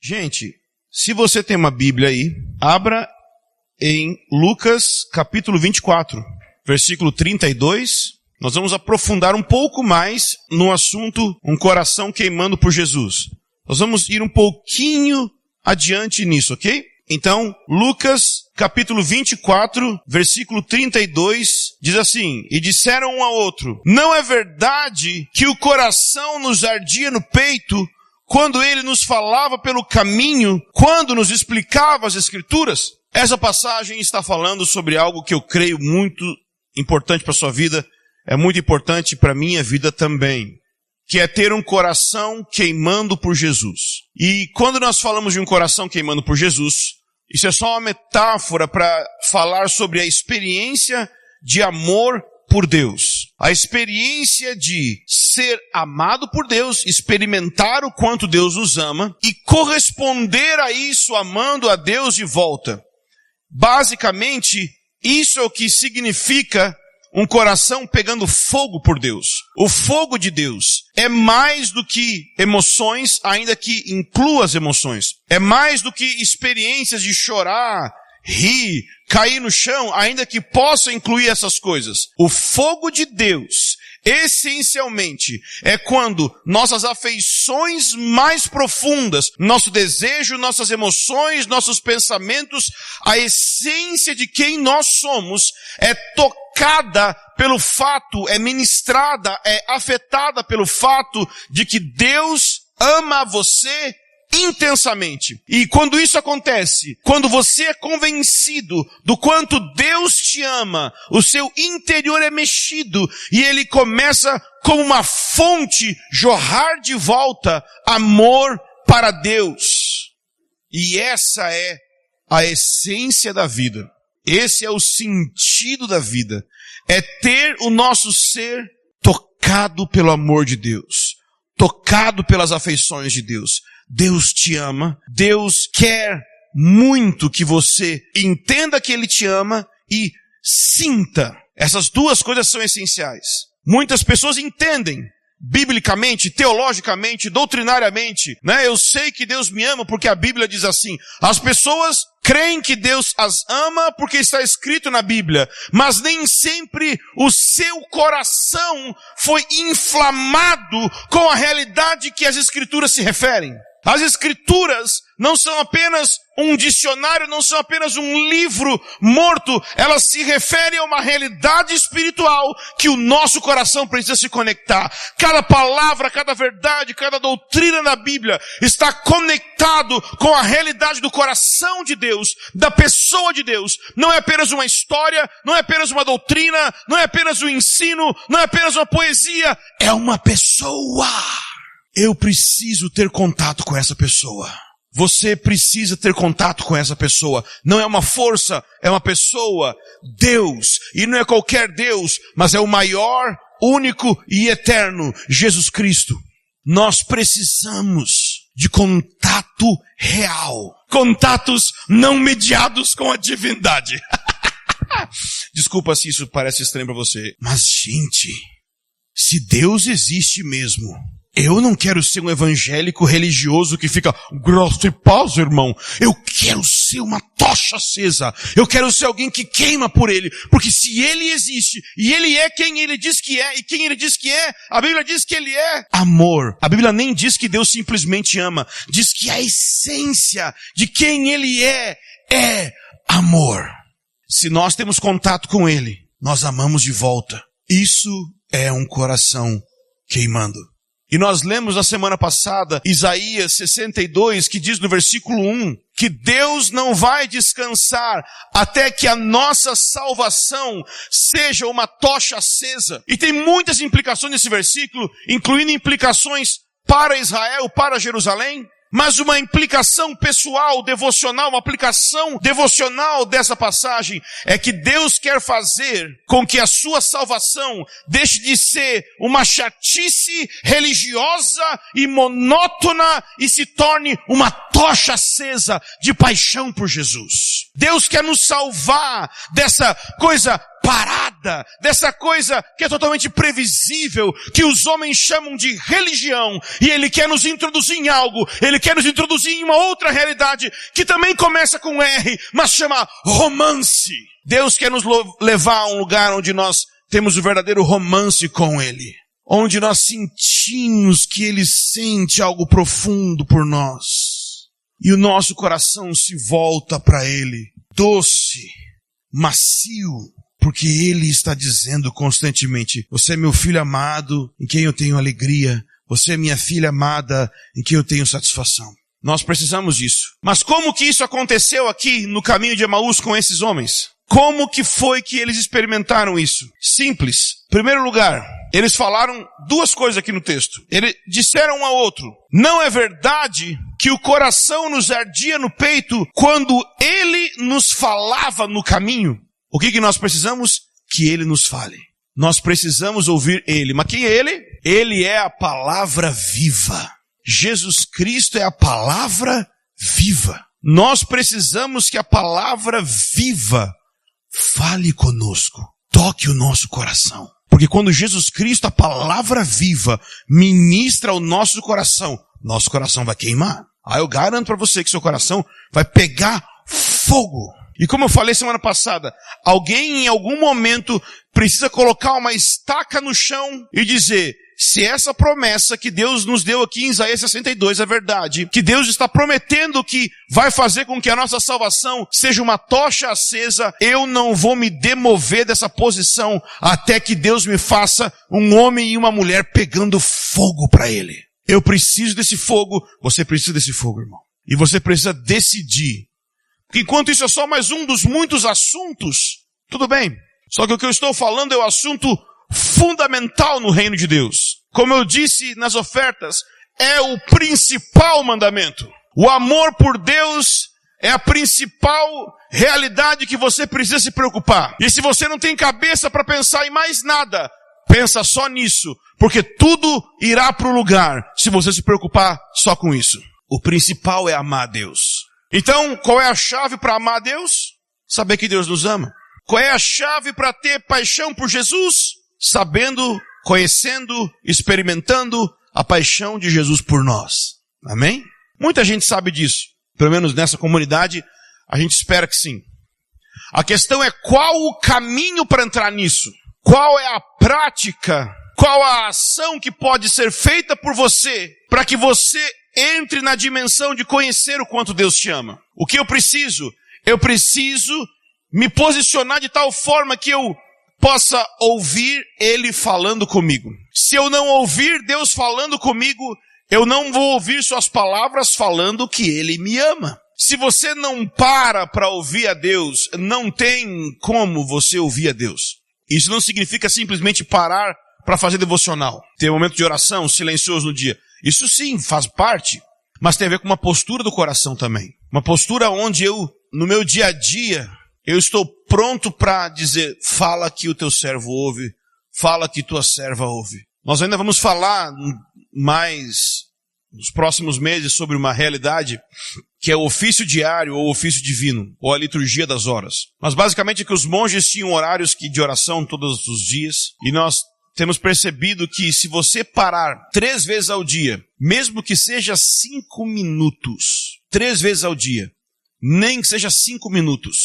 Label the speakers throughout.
Speaker 1: Gente, se você tem uma Bíblia aí, abra em Lucas capítulo 24, versículo 32. Nós vamos aprofundar um pouco mais no assunto um coração queimando por Jesus. Nós vamos ir um pouquinho adiante nisso, ok? Então, Lucas capítulo 24, versículo 32, diz assim: E disseram um ao outro: Não é verdade que o coração nos ardia no peito quando ele nos falava pelo caminho, quando nos explicava as Escrituras? Essa passagem está falando sobre algo que eu creio muito importante para a sua vida, é muito importante para a minha vida também, que é ter um coração queimando por Jesus. E quando nós falamos de um coração queimando por Jesus, isso é só uma metáfora para falar sobre a experiência de amor por Deus. A experiência de ser amado por Deus, experimentar o quanto Deus nos ama e corresponder a isso amando a Deus de volta. Basicamente, isso é o que significa um coração pegando fogo por Deus. O fogo de Deus é mais do que emoções, ainda que inclua as emoções. É mais do que experiências de chorar, rir, cair no chão, ainda que possa incluir essas coisas. O fogo de Deus, essencialmente, é quando nossas afeições mais profundas, nosso desejo, nossas emoções, nossos pensamentos, a essência de quem nós somos é tocada pelo fato, é ministrada, é afetada pelo fato de que Deus ama você intensamente. E quando isso acontece, quando você é convencido do quanto Deus te ama, o seu interior é mexido e ele começa como uma fonte jorrar de volta amor para Deus. E essa é a essência da vida. Esse é o sentido da vida. É ter o nosso ser tocado pelo amor de Deus, tocado pelas afeições de Deus. Deus te ama, Deus quer muito que você entenda que Ele te ama e sinta. Essas duas coisas são essenciais. Muitas pessoas entendem, biblicamente, teologicamente, doutrinariamente, né? Eu sei que Deus me ama porque a Bíblia diz assim. As pessoas creem que Deus as ama porque está escrito na Bíblia, mas nem sempre o seu coração foi inflamado com a realidade que as Escrituras se referem. As Escrituras não são apenas um dicionário, não são apenas um livro morto, elas se referem a uma realidade espiritual que o nosso coração precisa se conectar. Cada palavra, cada verdade, cada doutrina na Bíblia está conectado com a realidade do coração de Deus, da pessoa de Deus. Não é apenas uma história, não é apenas uma doutrina, não é apenas um ensino, não é apenas uma poesia, é uma pessoa. Eu preciso ter contato com essa pessoa. Você precisa ter contato com essa pessoa. Não é uma força, é uma pessoa. Deus. E não é qualquer Deus, mas é o maior, único e eterno, Jesus Cristo. Nós precisamos de contato real. Contatos não mediados com a divindade. Desculpa se isso parece estranho para você. Mas, gente, se Deus existe mesmo, eu não quero ser um evangélico religioso que fica grosso e paz, irmão. Eu quero ser uma tocha acesa. Eu quero ser alguém que queima por Ele. Porque se Ele existe, e Ele é quem Ele diz que é, e quem Ele diz que é, a Bíblia diz que Ele é amor. A Bíblia nem diz que Deus simplesmente ama. Diz que a essência de quem Ele é amor. Se nós temos contato com Ele, nós amamos de volta. Isso é um coração queimando. E nós lemos na semana passada, Isaías 62, que diz no versículo 1, que Deus não vai descansar até que a nossa salvação seja uma tocha acesa. E tem muitas implicações nesse versículo, incluindo implicações para Israel, para Jerusalém. Mas uma implicação pessoal, devocional, uma aplicação devocional dessa passagem é que Deus quer fazer com que a sua salvação deixe de ser uma chatice religiosa e monótona e se torne uma tocha acesa de paixão por Jesus. Deus quer nos salvar dessa coisa parada, dessa coisa que é totalmente previsível, que os homens chamam de religião, e Ele quer nos introduzir em algo, Ele quer nos introduzir em uma outra realidade, que também começa com R, mas chama romance. Deus quer nos levar a um lugar onde nós temos o verdadeiro romance com Ele, onde nós sentimos que Ele sente algo profundo por nós, e o nosso coração se volta para Ele, doce, macio, porque Ele está dizendo constantemente: você é meu filho amado, em quem eu tenho alegria, você é minha filha amada, em quem eu tenho satisfação. Nós precisamos disso. Mas como que isso aconteceu aqui no caminho de Emaús com esses homens? Como que foi que eles experimentaram isso? Simples. Em primeiro lugar, eles falaram duas coisas aqui no texto. Eles disseram um ao outro: não é verdade que o coração nos ardia no peito quando Ele nos falava no caminho? O que nós precisamos? Que Ele nos fale. Nós precisamos ouvir Ele. Mas quem é Ele? Ele é a palavra viva. Jesus Cristo é a palavra viva. Nós precisamos que a palavra viva fale conosco, toque o nosso coração. Porque quando Jesus Cristo, a palavra viva, ministra ao nosso coração vai queimar. Eu garanto para você que seu coração vai pegar fogo. E como eu falei semana passada, alguém em algum momento precisa colocar uma estaca no chão e dizer: se essa promessa que Deus nos deu aqui em Isaías 62 é verdade, que Deus está prometendo que vai fazer com que a nossa salvação seja uma tocha acesa, eu não vou me demover dessa posição até que Deus me faça um homem e uma mulher pegando fogo para Ele. Eu preciso desse fogo, você precisa desse fogo, irmão. E você precisa decidir. Porque enquanto isso é só mais um dos muitos assuntos, tudo bem. Só que o que eu estou falando é o assunto fundamental no reino de Deus. Como eu disse nas ofertas, é o principal mandamento. O amor por Deus é a principal realidade que você precisa se preocupar. E se você não tem cabeça para pensar em mais nada, pensa só nisso, porque tudo irá para o lugar se você se preocupar só com isso. O principal é amar a Deus. Então, qual é a chave para amar a Deus? Saber que Deus nos ama. Qual é a chave para ter paixão por Jesus? Sabendo, conhecendo, experimentando a paixão de Jesus por nós. Amém? Muita gente sabe disso. Pelo menos nessa comunidade, a gente espera que sim. A questão é qual o caminho para entrar nisso? Qual é a prática? Qual a ação que pode ser feita por você para que você entre na dimensão de conhecer o quanto Deus te ama? O que eu preciso? Eu preciso me posicionar de tal forma que eu possa ouvir Ele falando comigo. Se eu não ouvir Deus falando comigo, eu não vou ouvir suas palavras falando que Ele me ama. Se você não para ouvir a Deus, não tem como você ouvir a Deus. Isso não significa simplesmente parar para fazer devocional, ter um momento de oração silencioso no dia. Isso sim, faz parte, mas tem a ver com uma postura do coração também. Uma postura onde eu, no meu dia a dia, eu estou pronto para dizer: fala que o teu servo ouve, fala que tua serva ouve. Nós ainda vamos falar mais nos próximos meses sobre uma realidade que é o ofício diário ou ofício divino, ou a liturgia das horas. Mas basicamente é que os monges tinham horários de oração todos os dias, e nós temos percebido que se você parar 3 vezes ao dia, mesmo que seja 5 minutos, 3 vezes ao dia, nem que seja 5 minutos,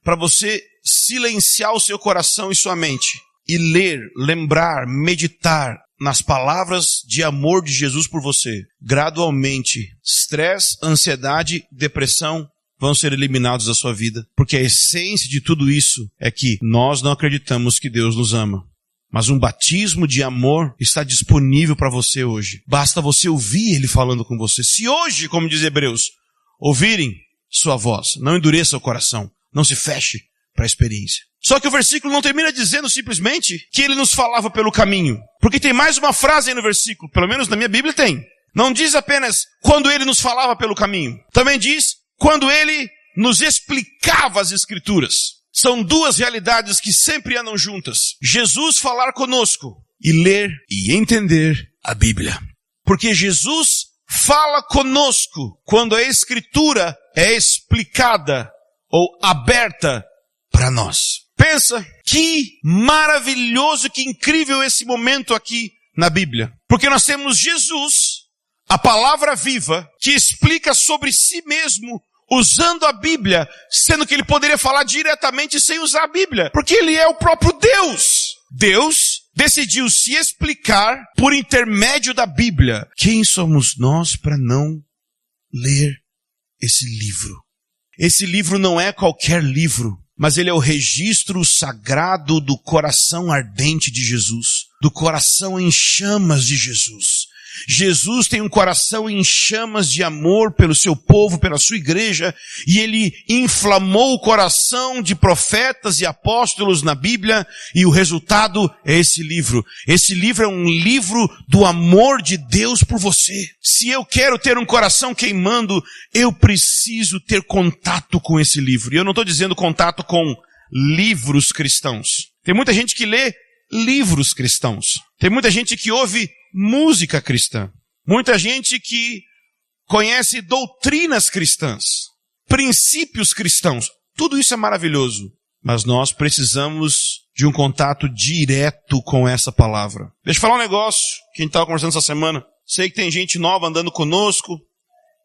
Speaker 1: para você silenciar o seu coração e sua mente, e ler, lembrar, meditar nas palavras de amor de Jesus por você, gradualmente, estresse, ansiedade, depressão vão ser eliminados da sua vida. Porque a essência de tudo isso é que nós não acreditamos que Deus nos ama. Mas um batismo de amor está disponível para você hoje. Basta você ouvir Ele falando com você. Se hoje, como diz Hebreus, ouvirem sua voz, não endureça o coração, não se feche para a experiência. Só que o versículo não termina dizendo simplesmente que Ele nos falava pelo caminho. Porque tem mais uma frase aí no versículo, pelo menos na minha Bíblia tem. Não diz apenas quando Ele nos falava pelo caminho. Também diz quando Ele nos explicava as Escrituras. São 2 realidades que sempre andam juntas. Jesus falar conosco e ler e entender a Bíblia. Porque Jesus fala conosco quando a Escritura é explicada ou aberta para nós. Pensa, que maravilhoso, que incrível esse momento aqui na Bíblia. Porque nós temos Jesus, a palavra viva, que explica sobre si mesmo, usando a Bíblia, sendo que ele poderia falar diretamente sem usar a Bíblia, porque ele é o próprio Deus. Deus decidiu se explicar por intermédio da Bíblia. Quem somos nós para não ler esse livro? Esse livro não é qualquer livro, mas ele é o registro sagrado do coração ardente de Jesus, do coração em chamas de Jesus. Jesus tem um coração em chamas de amor pelo seu povo, pela sua igreja, e ele inflamou o coração de profetas e apóstolos na Bíblia, e o resultado é esse livro. Esse livro é um livro do amor de Deus por você. Se eu quero ter um coração queimando, eu preciso ter contato com esse livro. E eu não estou dizendo contato com livros cristãos. Tem muita gente que lê livros cristãos. Tem muita gente que ouve música cristã. Muita gente que conhece doutrinas cristãs, princípios cristãos. Tudo isso é maravilhoso. Mas nós precisamos de um contato direto com essa palavra. Deixa eu falar um negócio que a gente estava conversando essa semana. Sei que tem gente nova andando conosco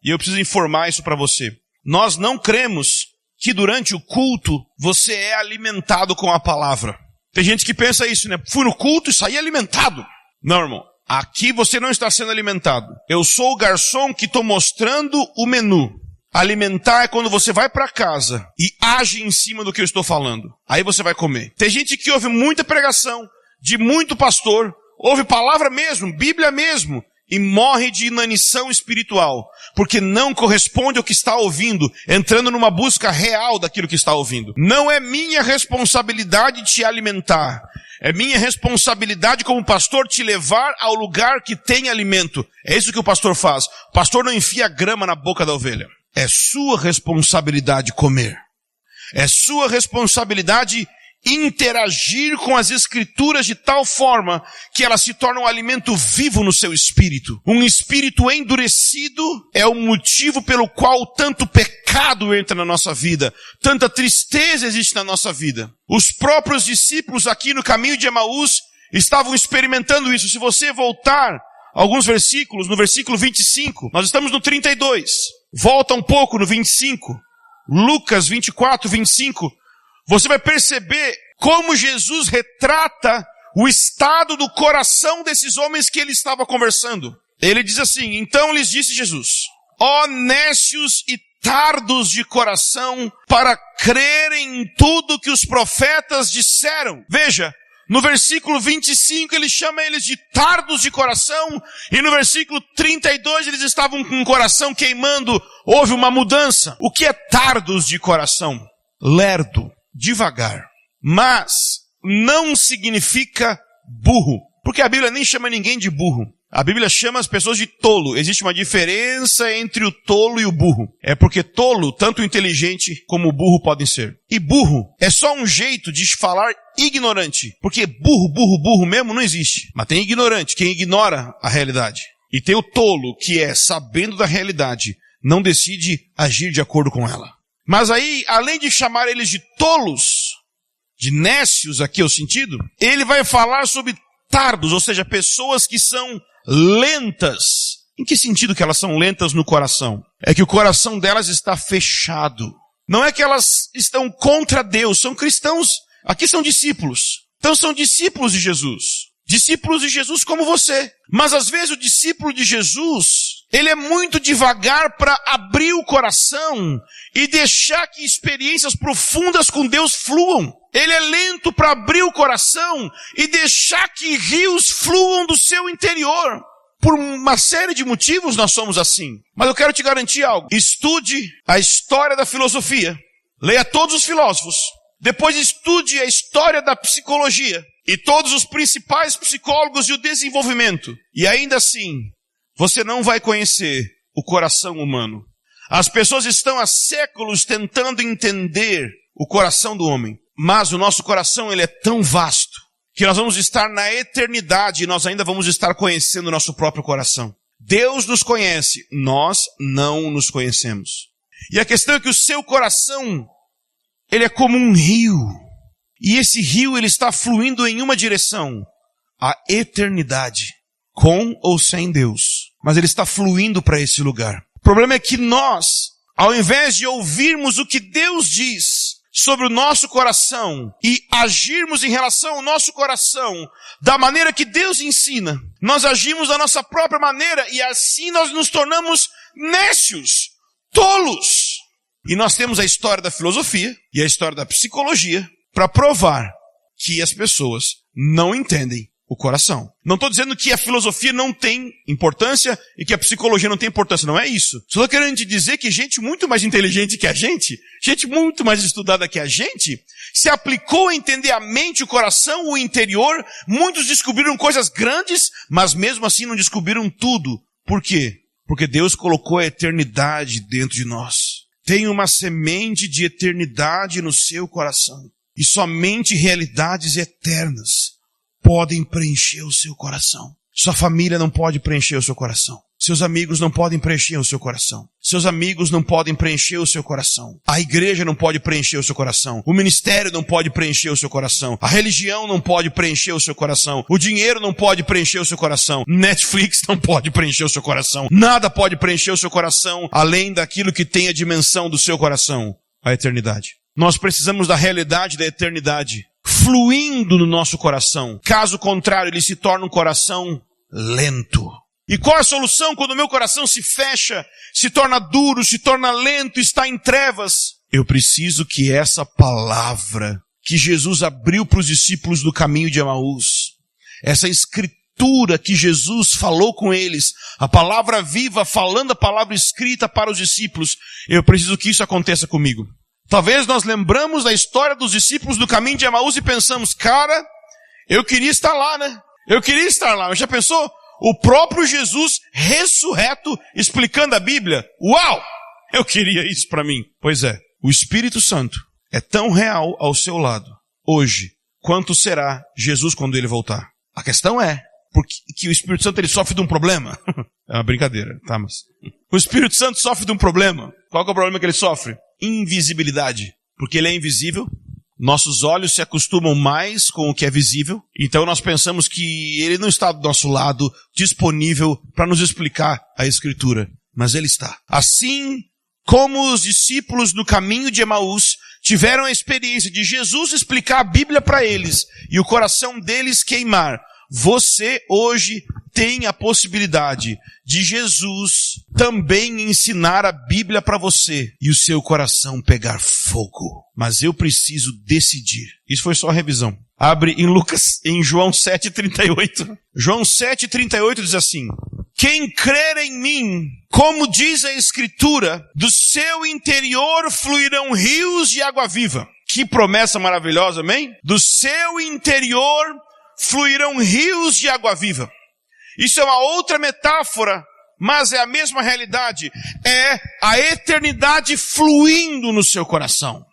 Speaker 1: e eu preciso informar isso para você. Nós não cremos que durante o culto você é alimentado com a palavra. Tem gente que pensa isso, né? Fui no culto e saí alimentado. Não, irmão. Aqui você não está sendo alimentado. Eu sou o garçom que estou mostrando o menu. Alimentar é quando você vai para casa e age em cima do que eu estou falando. Aí você vai comer. Tem gente que ouve muita pregação, de muito pastor, ouve palavra mesmo, Bíblia mesmo, e morre de inanição espiritual, porque não corresponde ao que está ouvindo, entrando numa busca real daquilo que está ouvindo. Não é minha responsabilidade te alimentar. É minha responsabilidade como pastor te levar ao lugar que tem alimento. É isso que o pastor faz. O pastor não enfia grama na boca da ovelha. É sua responsabilidade comer. É sua responsabilidade interagir com as escrituras de tal forma que elas se tornam um alimento vivo no seu espírito. Um espírito endurecido é o motivo pelo qual tanto pecado entra na nossa vida, tanta tristeza existe na nossa vida. Os próprios discípulos aqui no caminho de Emaús estavam experimentando isso. Se você voltar alguns versículos, no versículo 25, nós estamos no 32, volta um pouco no 25, Lucas 24, 25, você vai perceber como Jesus retrata o estado do coração desses homens que ele estava conversando. Ele diz assim: então lhes disse Jesus: ó nécios e tardos de coração, para crerem em tudo que os profetas disseram. Veja, no versículo 25 ele chama eles de tardos de coração, e no versículo 32 eles estavam com o coração queimando. Houve uma mudança. O que é tardos de coração? Lerdo. Devagar, mas não significa burro, porque a Bíblia nem chama ninguém de burro. A Bíblia chama as pessoas de tolo. Existe uma diferença entre o tolo e o burro. É porque tolo, tanto o inteligente como o burro podem ser. E burro é só um jeito de falar ignorante, porque burro mesmo não existe. Mas tem ignorante, quem ignora a realidade. E tem o tolo, que é, sabendo da realidade, não decide agir de acordo com ela. Mas aí, além de chamar eles de tolos, de nécios, aqui é o sentido, ele vai falar sobre tardos, ou seja, pessoas que são lentas. Em que sentido que elas são lentas no coração? É que o coração delas está fechado. Não é que elas estão contra Deus, são cristãos, aqui são discípulos. Então são discípulos de Jesus. Discípulos de Jesus como você. Mas às vezes o discípulo de Jesus, ele é muito devagar para abrir o coração e deixar que experiências profundas com Deus fluam. Ele é lento para abrir o coração e deixar que rios fluam do seu interior. Por uma série de motivos nós somos assim. Mas eu quero te garantir algo. Estude a história da filosofia. Leia todos os filósofos. Depois estude a história da psicologia e todos os principais psicólogos e o desenvolvimento. E ainda assim, você não vai conhecer o coração humano. As pessoas estão há séculos tentando entender o coração do homem. Mas o nosso coração, ele é tão vasto que nós vamos estar na eternidade e nós ainda vamos estar conhecendo o nosso próprio coração. Deus nos conhece, nós não nos conhecemos. E a questão é que o seu coração, ele é como um rio. E esse rio, ele está fluindo em uma direção, a eternidade, com ou sem Deus. Mas ele está fluindo para esse lugar. O problema é que nós, ao invés de ouvirmos o que Deus diz sobre o nosso coração e agirmos em relação ao nosso coração da maneira que Deus ensina, nós agimos da nossa própria maneira e assim nós nos tornamos nécios, tolos. E nós temos a história da filosofia e a história da psicologia para provar que as pessoas não entendem o coração. Não estou dizendo que a filosofia não tem importância e que a psicologia não tem importância, não é isso. Só estou querendo te dizer que gente muito mais inteligente que a gente muito mais estudada que a gente, se aplicou a entender a mente, o coração, o interior. Muitos descobriram coisas grandes, mas mesmo assim não descobriram tudo. Por quê? Porque Deus colocou a eternidade dentro de nós. Tem uma semente de eternidade no seu coração. E somente realidades eternas podem preencher o seu coração. Sua família não pode preencher o seu coração. Seus amigos não podem preencher o seu coração. Seus amigos não podem preencher o seu coração. A igreja não pode preencher o seu coração. O ministério não pode preencher o seu coração. A religião não pode preencher o seu coração. O dinheiro não pode preencher o seu coração. Netflix não pode preencher o seu coração. Nada pode preencher o seu coração além daquilo que tem a dimensão do seu coração, a eternidade. Nós precisamos da realidade da eternidade fluindo no nosso coração. Caso contrário, ele se torna um coração lento. E qual é a solução quando o meu coração se fecha, se torna duro, se torna lento, está em trevas? Eu preciso que essa palavra que Jesus abriu para os discípulos do caminho de Emaús, essa escritura que Jesus falou com eles, a palavra viva falando a palavra escrita para os discípulos, eu preciso que isso aconteça comigo. Talvez nós lembramos da história dos discípulos do caminho de Emaús e pensamos, cara, eu queria estar lá, né? Eu queria estar lá. Mas já pensou? O próprio Jesus ressurreto explicando a Bíblia. Uau! Eu queria isso para mim. Pois é, o Espírito Santo é tão real ao seu lado hoje quanto será Jesus quando ele voltar. A questão é, porque o Espírito Santo ele sofre de um problema. É uma brincadeira, tá? Mas o Espírito Santo sofre de um problema. Qual que é o problema que ele sofre? Invisibilidade. Porque ele é invisível. Nossos olhos se acostumam mais com o que é visível. Então nós pensamos que ele não está do nosso lado, disponível para nos explicar a Escritura. Mas ele está. Assim como os discípulos no caminho de Emaús tiveram a experiência de Jesus explicar a Bíblia para eles e o coração deles queimar, você hoje tem a possibilidade de Jesus também ensinar a Bíblia para você e o seu coração pegar fogo. Mas eu preciso decidir. Isso foi só a revisão. Abre em João 7,38. João 7,38 diz assim: quem crer em mim, como diz a Escritura, do seu interior fluirão rios de água viva. Que promessa maravilhosa, amém? Do seu interior fluirão rios de água viva. Isso é uma outra metáfora, mas é a mesma realidade. É a eternidade fluindo no seu coração.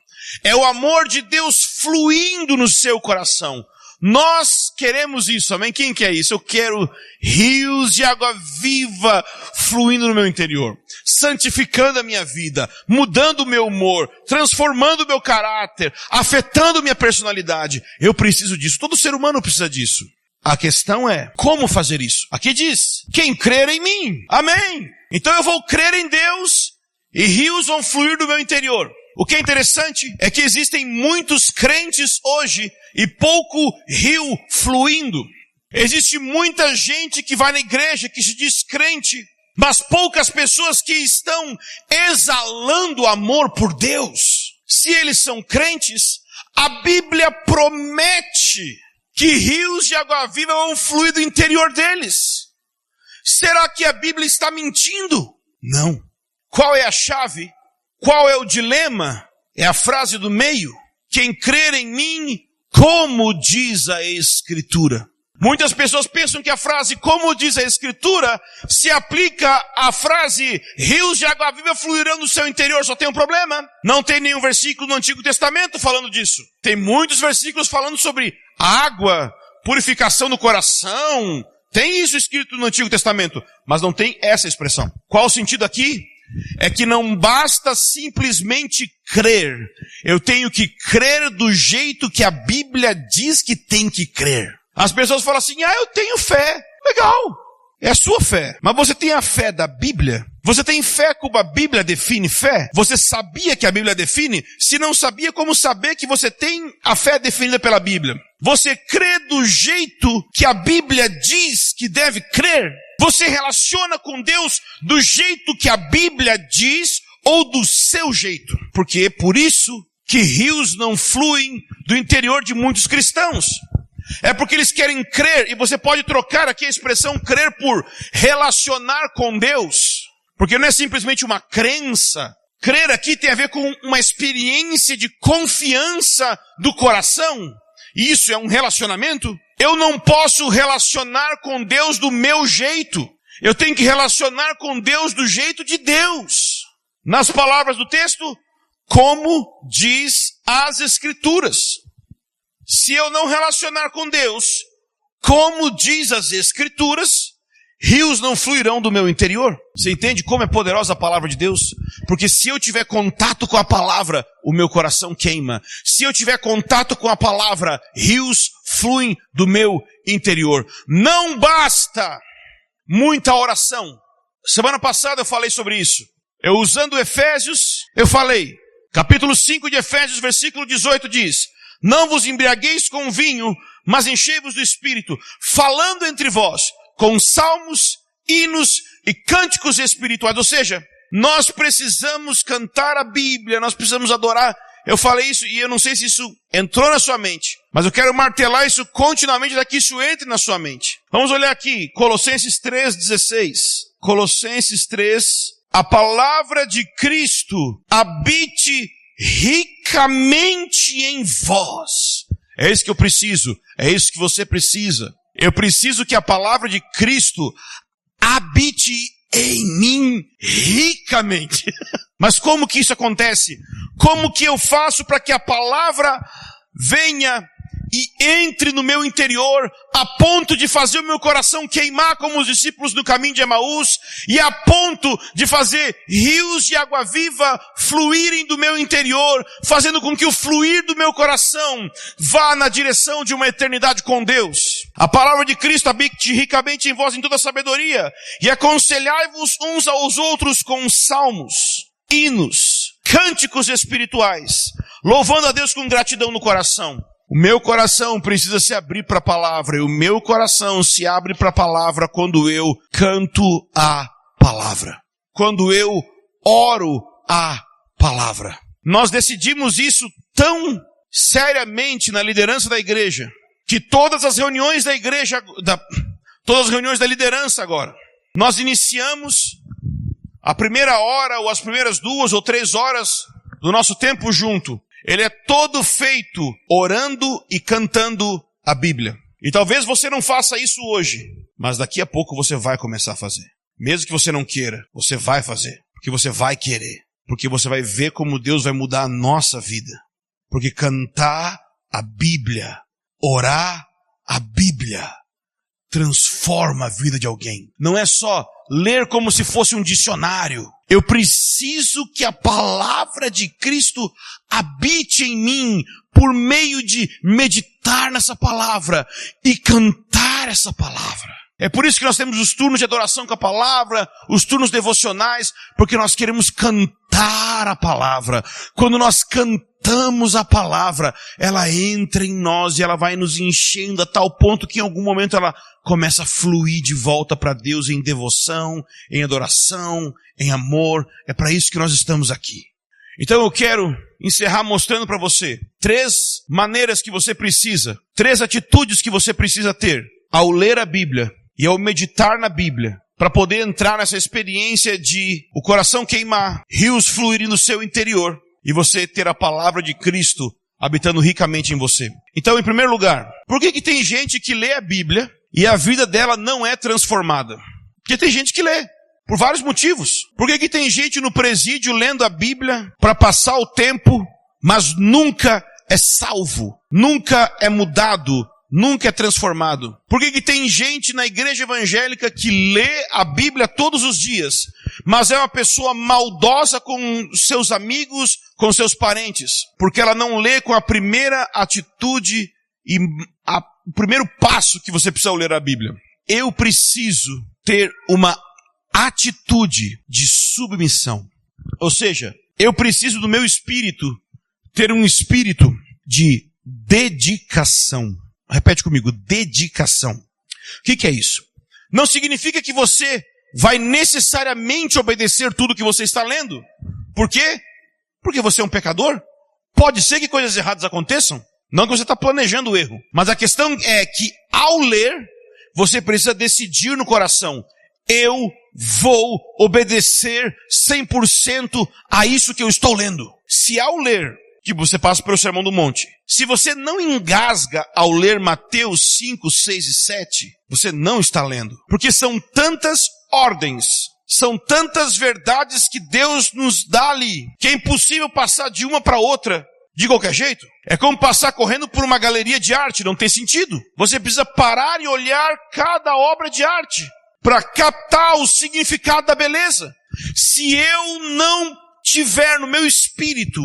Speaker 1: É o amor de Deus fluindo no seu coração. Nós queremos isso, amém? Quem quer isso? Eu quero rios de água viva fluindo no meu interior, santificando a minha vida, mudando o meu humor, transformando o meu caráter, afetando minha personalidade. Eu preciso disso. Todo ser humano precisa disso. A questão é, como fazer isso? Aqui diz, quem crer em mim. Amém. Então eu vou crer em Deus e rios vão fluir do meu interior. O que é interessante é que existem muitos crentes hoje e pouco rio fluindo. Existe muita gente que vai na igreja, que se diz crente, mas poucas pessoas que estão exalando amor por Deus. Se eles são crentes, a Bíblia promete que rios de água viva vão fluir do interior deles. Será que a Bíblia está mentindo? Não. Qual é a chave? Qual é o dilema? É a frase do meio. Quem crer em mim, como diz a Escritura. Muitas pessoas pensam que a frase, como diz a Escritura, se aplica à frase, rios de água viva fluirão no seu interior. Só tem um problema. Não tem nenhum versículo no Antigo Testamento falando disso. Tem muitos versículos falando sobre água, purificação do coração. Tem isso escrito no Antigo Testamento, mas não tem essa expressão. Qual o sentido aqui? é que não basta simplesmente crer. Eu tenho que crer do jeito que a Bíblia diz que tem que crer. As pessoas falam assim, eu tenho fé. Legal, é a sua fé. Mas você tem a fé da Bíblia? Você tem fé como a Bíblia define fé? Você sabia que a Bíblia define? Se não sabia, como saber que você tem a fé definida pela Bíblia? Você crê do jeito que a Bíblia diz que deve crer? Você relaciona com Deus do jeito que a Bíblia diz ou do seu jeito? Porque é por isso que rios não fluem do interior de muitos cristãos. É porque eles querem crer, e você pode trocar aqui a expressão crer por relacionar com Deus. Porque não é simplesmente uma crença. Crer aqui tem a ver com uma experiência de confiança do coração. E isso é um relacionamento. Eu não posso relacionar com Deus do meu jeito. Eu tenho que relacionar com Deus do jeito de Deus. Nas palavras do texto, como diz as Escrituras. Se eu não relacionar com Deus, como diz as Escrituras, rios não fluirão do meu interior. Você entende como é poderosa a palavra de Deus? Porque se eu tiver contato com a palavra, o meu coração queima. Se eu tiver contato com a palavra, rios fluem do meu interior. Não basta muita oração. Semana passada eu falei sobre isso. Eu usando Efésios, eu falei. Capítulo 5 de Efésios, versículo 18 diz: não vos embriagueis com vinho, mas enchei-vos do Espírito, falando entre vós com salmos, hinos e cânticos espirituais. Ou seja, nós precisamos cantar a Bíblia, nós precisamos adorar. Eu falei isso e eu não sei se isso entrou na sua mente, mas eu quero martelar isso continuamente para que isso entre na sua mente. Vamos olhar aqui, Colossenses 3,16. Colossenses 3, a palavra de Cristo habite ricamente em vós. É isso que eu preciso, é isso que você precisa. Eu preciso que a palavra de Cristo habite em mim ricamente. Mas como que isso acontece? Como que eu faço para que a palavra venha e entre no meu interior a ponto de fazer o meu coração queimar como os discípulos no caminho de Emaús e a ponto de fazer rios de água viva fluírem do meu interior, fazendo com que o fluir do meu coração vá na direção de uma eternidade com Deus. A palavra de Cristo habite ricamente em vós em toda sabedoria e aconselhai-vos uns aos outros com salmos, hinos, cânticos espirituais, louvando a Deus com gratidão no coração. O meu coração precisa se abrir para a palavra, e o meu coração se abre para a palavra quando eu canto a palavra, quando eu oro a palavra. Nós decidimos isso tão seriamente na liderança da igreja, que todas as reuniões da igreja, todas as reuniões da liderança agora, nós iniciamos a primeira hora, ou as primeiras 2 ou 3 horas do nosso tempo junto. Ele é todo feito orando e cantando a Bíblia. E talvez você não faça isso hoje, mas daqui a pouco você vai começar a fazer. Mesmo que você não queira, você vai fazer. Porque você vai querer. Porque você vai ver como Deus vai mudar a nossa vida. Porque cantar a Bíblia, orar a Bíblia, transforma a vida de alguém. Não é só ler como se fosse um dicionário. Eu preciso que a palavra de Cristo habite em mim por meio de meditar nessa palavra e cantar essa palavra. É por isso que nós temos os turnos de adoração com a palavra, os turnos devocionais, porque nós queremos cantar a palavra. Quando nós cantamos a palavra, ela entra em nós e ela vai nos enchendo a tal ponto que em algum momento ela começa a fluir de volta para Deus em devoção, em adoração, em amor. É para isso que nós estamos aqui. Então eu quero encerrar mostrando para você 3 maneiras que você precisa, 3 atitudes que você precisa ter ao ler a Bíblia e ao meditar na Bíblia, para poder entrar nessa experiência de o coração queimar, rios fluírem no seu interior e você ter a palavra de Cristo habitando ricamente em você. Então, em primeiro lugar, por que tem gente que lê a Bíblia e a vida dela não é transformada? Porque tem gente que lê, por vários motivos. Por que tem gente no presídio lendo a Bíblia para passar o tempo, mas nunca é salvo, nunca é mudado, nunca é transformado? Por que tem gente na igreja evangélica que lê a Bíblia todos os dias, mas é uma pessoa maldosa com seus amigos, com seus parentes? Porque ela não lê com a primeira atitude e o primeiro passo que você precisa ler a Bíblia. Eu preciso ter uma atitude de submissão. Ou seja, eu preciso do meu espírito ter um espírito de dedicação. Repete comigo, dedicação. O que é isso? Não significa que você vai necessariamente obedecer tudo que você está lendo. Por quê? Porque você é um pecador. Pode ser que coisas erradas aconteçam. Não que você está planejando o erro. Mas a questão é que ao ler, você precisa decidir no coração: eu vou obedecer 100% a isso que eu estou lendo. Se ao ler, que você passa pelo Sermão do Monte, se você não engasga ao ler Mateus 5, 6 e 7, você não está lendo. Porque são tantas ordens, são tantas verdades que Deus nos dá ali, que é impossível passar de uma para outra de qualquer jeito. É como passar correndo por uma galeria de arte, não tem sentido. Você precisa parar e olhar cada obra de arte para captar o significado da beleza. Se eu não tiver no meu espírito,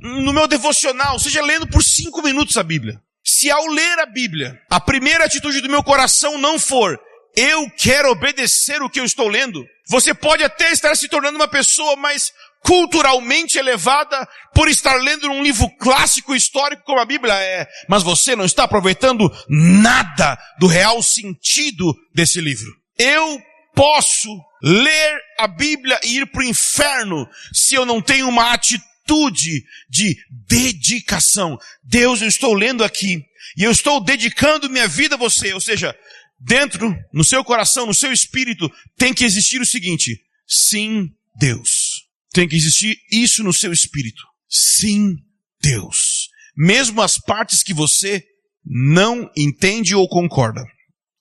Speaker 1: no meu devocional, seja lendo por 5 minutos a Bíblia, se ao ler a Bíblia, a primeira atitude do meu coração não for: eu quero obedecer o que eu estou lendo, você pode até estar se tornando uma pessoa mais culturalmente elevada por estar lendo um livro clássico histórico como a Bíblia é, mas você não está aproveitando nada do real sentido desse livro. Eu posso ler a Bíblia e ir para o inferno se eu não tenho uma atitude de dedicação. Deus, eu estou lendo aqui e eu estou dedicando minha vida a você. Ou seja, dentro, no seu coração, no seu espírito, tem que existir o seguinte: sim, Deus. Tem que existir isso no seu espírito. Sim, Deus. Mesmo as partes que você não entende ou concorda.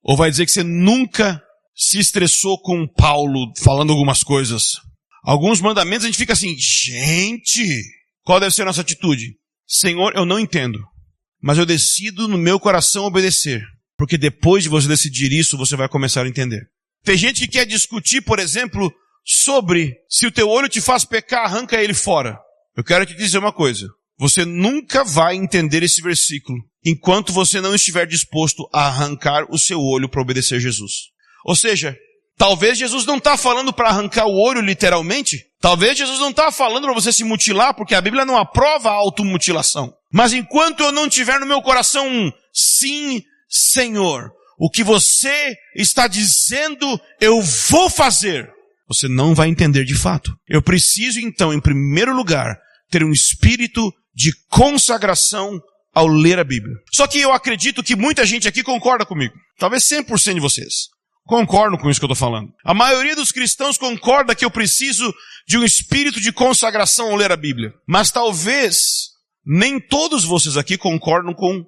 Speaker 1: Ou vai dizer que você nunca se estressou com Paulo falando algumas coisas. Alguns mandamentos a gente fica assim: gente, qual deve ser a nossa atitude? Senhor, eu não entendo, mas eu decido no meu coração obedecer. Porque depois de você decidir isso, você vai começar a entender. Tem gente que quer discutir, por exemplo, sobre se o teu olho te faz pecar, arranca ele fora. Eu quero te dizer uma coisa: você nunca vai entender esse versículo enquanto você não estiver disposto a arrancar o seu olho para obedecer Jesus. Ou seja, talvez Jesus não está falando para arrancar o olho literalmente. Talvez Jesus não está falando para você se mutilar, porque a Bíblia não aprova a automutilação. Mas enquanto eu não tiver no meu coração um sim, Senhor, o que você está dizendo eu vou fazer, você não vai entender de fato. Eu preciso então, em primeiro lugar, ter um espírito de consagração ao ler a Bíblia. Só que eu acredito que muita gente aqui concorda comigo. Talvez 100% de vocês concordam com isso que eu estou falando. A maioria dos cristãos concorda que eu preciso de um espírito de consagração ao ler a Bíblia. Mas talvez nem todos vocês aqui concordam com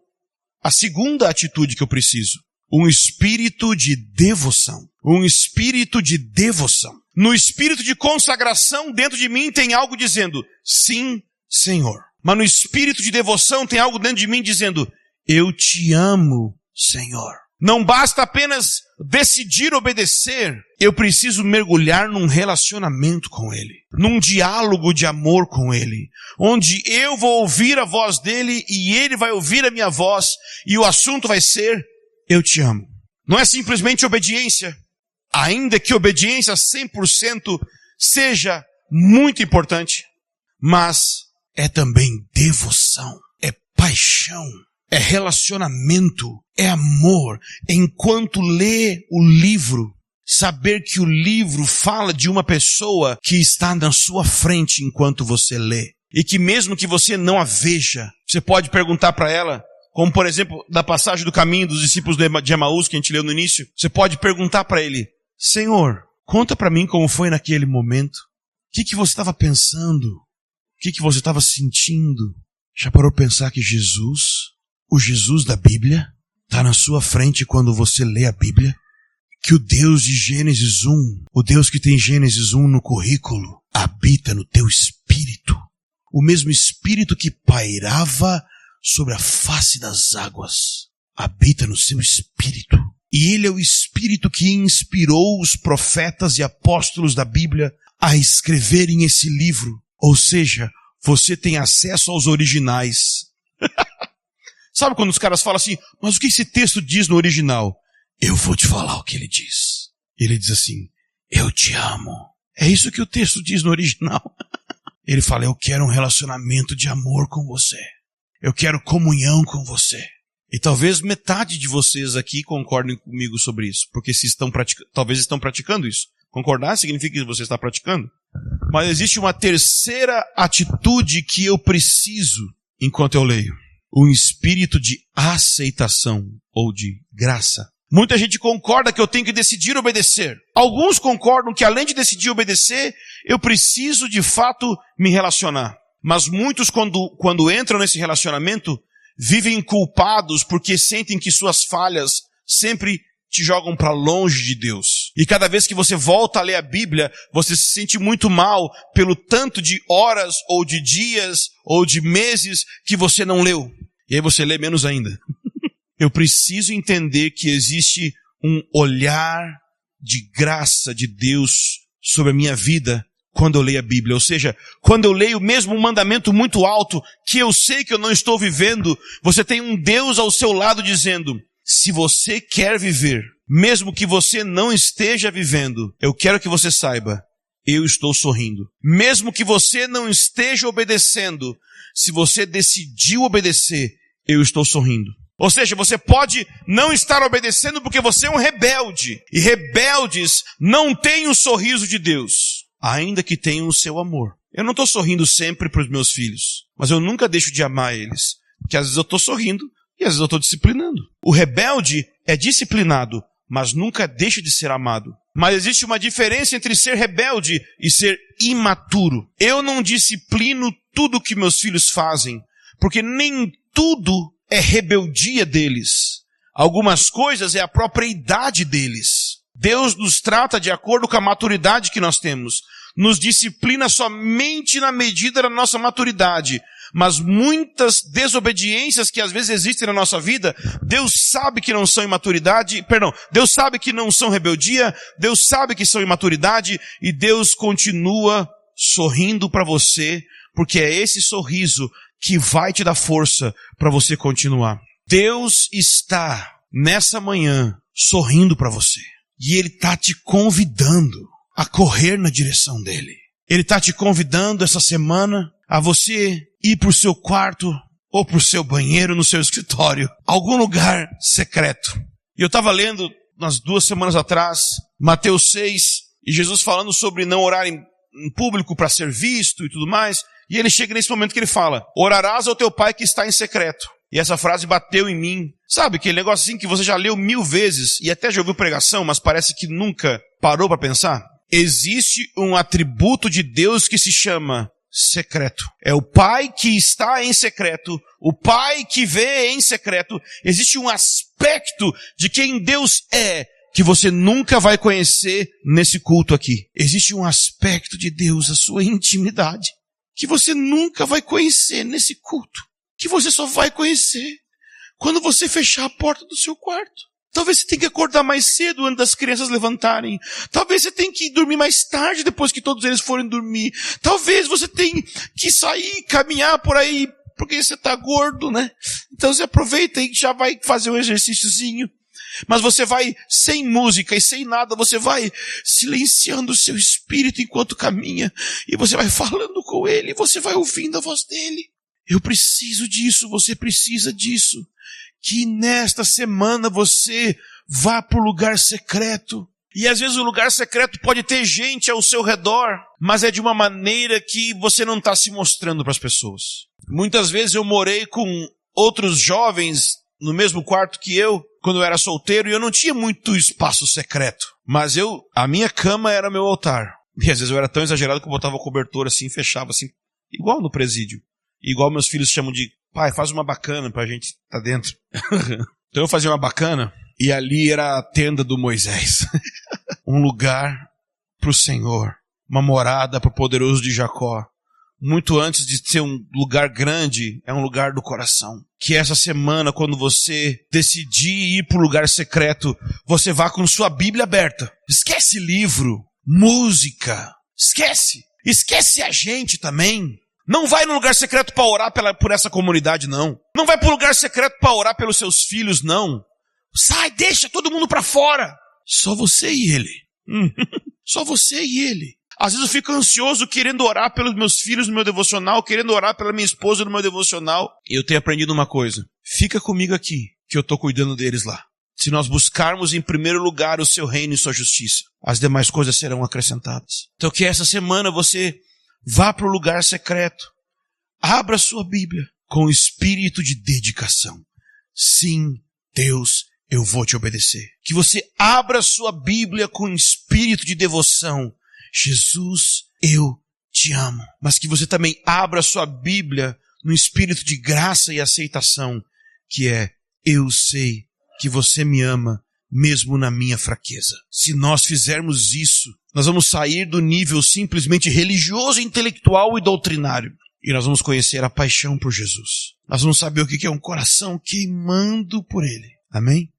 Speaker 1: a segunda atitude que eu preciso. Um espírito de devoção. Um espírito de devoção. No espírito de consagração, dentro de mim tem algo dizendo: sim, Senhor. Mas no espírito de devoção tem algo dentro de mim dizendo: eu te amo, Senhor. Não basta apenas decidir obedecer. Eu preciso mergulhar num relacionamento com Ele. Num diálogo de amor com Ele. Onde eu vou ouvir a voz dEle e Ele vai ouvir a minha voz. E o assunto vai ser: eu te amo. Não é simplesmente obediência. Ainda que obediência 100% seja muito importante. Mas é também devoção. É paixão. É relacionamento, é amor. Enquanto lê o livro, saber que o livro fala de uma pessoa que está na sua frente enquanto você lê. E que mesmo que você não a veja, você pode perguntar para ela, como por exemplo, da passagem do caminho dos discípulos de Emaús, que a gente leu no início. Você pode perguntar para ele: Senhor, conta para mim como foi naquele momento. O que você estava pensando? O que você estava sentindo? Já parou para pensar que Jesus, o Jesus da Bíblia, está na sua frente quando você lê a Bíblia? Que o Deus de Gênesis 1, o Deus que tem Gênesis 1 no currículo, habita no teu espírito. O mesmo espírito que pairava sobre a face das águas habita no seu espírito. E ele é o espírito que inspirou os profetas e apóstolos da Bíblia a escreverem esse livro. Ou seja, você tem acesso aos originais. Sabe quando os caras falam assim, mas o que esse texto diz no original? Eu vou te falar o que ele diz. Ele diz assim, eu te amo. É isso que o texto diz no original. Ele fala, eu quero um relacionamento de amor com você. Eu quero comunhão com você. E talvez metade de vocês aqui concordem comigo sobre isso, porque se estão talvez estão praticando isso. Concordar significa que você está praticando. Mas existe uma terceira atitude que eu preciso enquanto eu leio. Um espírito de aceitação ou de graça. Muita gente concorda que eu tenho que decidir obedecer. Alguns concordam que além de decidir obedecer, eu preciso de fato me relacionar. Mas muitos quando entram nesse relacionamento, vivem culpados porque sentem que suas falhas sempre te jogam para longe de Deus. E cada vez que você volta a ler a Bíblia, você se sente muito mal pelo tanto de horas, ou de dias, ou de meses que você não leu. E aí você lê menos ainda. Eu preciso entender que existe um olhar de graça de Deus sobre a minha vida quando eu leio a Bíblia. Ou seja, quando eu leio mesmo um mandamento muito alto, que eu sei que eu não estou vivendo, você tem um Deus ao seu lado dizendo, se você quer viver, mesmo que você não esteja vivendo, eu quero que você saiba, eu estou sorrindo. Mesmo que você não esteja obedecendo, se você decidiu obedecer, eu estou sorrindo. Ou seja, você pode não estar obedecendo porque você é um rebelde. E rebeldes não têm o sorriso de Deus, ainda que tenham o seu amor. Eu não estou sorrindo sempre para os meus filhos, mas eu nunca deixo de amar eles. Porque às vezes eu estou sorrindo e às vezes eu estou disciplinando. O rebelde é disciplinado, mas nunca deixa de ser amado. Mas existe uma diferença entre ser rebelde e ser imaturo. Eu não disciplino tudo que meus filhos fazem, porque nem tudo é rebeldia deles. Algumas coisas é a própria idade deles. Deus nos trata de acordo com a maturidade que nós temos. Nos disciplina somente na medida da nossa maturidade. Mas muitas desobediências que às vezes existem na nossa vida, Deus sabe que não são imaturidade, Deus sabe que não são rebeldia, Deus sabe que são imaturidade, e Deus continua sorrindo para você, porque é esse sorriso que vai te dar força para você continuar. Deus está nessa manhã sorrindo para você. E Ele está te convidando a correr na direção dEle. Ele está te convidando essa semana a você ir para o seu quarto ou para o seu banheiro, no seu escritório, algum lugar secreto. E eu estava lendo, umas 2 semanas atrás, Mateus 6, e Jesus falando sobre não orar em público para ser visto e tudo mais. E ele chega nesse momento que ele fala, orarás ao teu pai que está em secreto. E essa frase bateu em mim. Sabe, aquele negócio assim que você já leu 1000 vezes e até já ouviu pregação, mas parece que nunca parou para pensar? Existe um atributo de Deus que se chama secreto. É o Pai que está em secreto, o Pai que vê em secreto. Existe um aspecto de quem Deus é que você nunca vai conhecer nesse culto aqui. Existe um aspecto de Deus, a sua intimidade, que você nunca vai conhecer nesse culto, que você só vai conhecer quando você fechar a porta do seu quarto. Talvez você tenha que acordar mais cedo antes das crianças levantarem. Talvez você tenha que dormir mais tarde depois que todos eles forem dormir. Talvez você tenha que sair, caminhar por aí, porque você está gordo, né? Então você aproveita e já vai fazer um exercíciozinho. Mas você vai sem música e sem nada, você vai silenciando o seu espírito enquanto caminha. E você vai falando com ele, você vai ouvindo a voz dele. Eu preciso disso, você precisa disso. Que nesta semana você vá para o lugar secreto. E às vezes o lugar secreto pode ter gente ao seu redor, mas é de uma maneira que você não está se mostrando para as pessoas. Muitas vezes eu morei com outros jovens no mesmo quarto que eu, quando eu era solteiro, e eu não tinha muito espaço secreto. Mas a minha cama era meu altar. E às vezes eu era tão exagerado que eu botava o cobertor assim, fechava assim, igual no presídio. Igual meus filhos chamam de, pai, faz uma bacana pra gente tá dentro. Então eu fazia uma bacana, e ali era a tenda do Moisés. Um lugar pro Senhor, uma morada pro poderoso de Jacó, muito antes de ser um lugar grande, é um lugar do coração. Que essa semana, quando você decidir ir para o lugar secreto, você vá com sua Bíblia aberta. Esquece livro, música, esquece a gente também. Não vai no lugar secreto para orar por essa comunidade, não. Não vai para o lugar secreto para orar pelos seus filhos, não. Sai, deixa todo mundo para fora. Só você e ele. Só você e ele. Às vezes eu fico ansioso querendo orar pelos meus filhos no meu devocional, querendo orar pela minha esposa no meu devocional. E eu tenho aprendido uma coisa. Fica comigo aqui, que eu estou cuidando deles lá. Se nós buscarmos em primeiro lugar o seu reino e sua justiça, as demais coisas serão acrescentadas. Então que essa semana você vá para o lugar secreto. Abra sua Bíblia com espírito de dedicação. Sim, Deus, eu vou te obedecer. Que você abra sua Bíblia com espírito de devoção. Jesus, eu te amo. Mas que você também abra sua Bíblia no espírito de graça e aceitação, que é, eu sei que você me ama, mesmo na minha fraqueza. Se nós fizermos isso, nós vamos sair do nível simplesmente religioso, intelectual e doutrinário. E nós vamos conhecer a paixão por Jesus. Nós vamos saber o que é um coração queimando por Ele. Amém?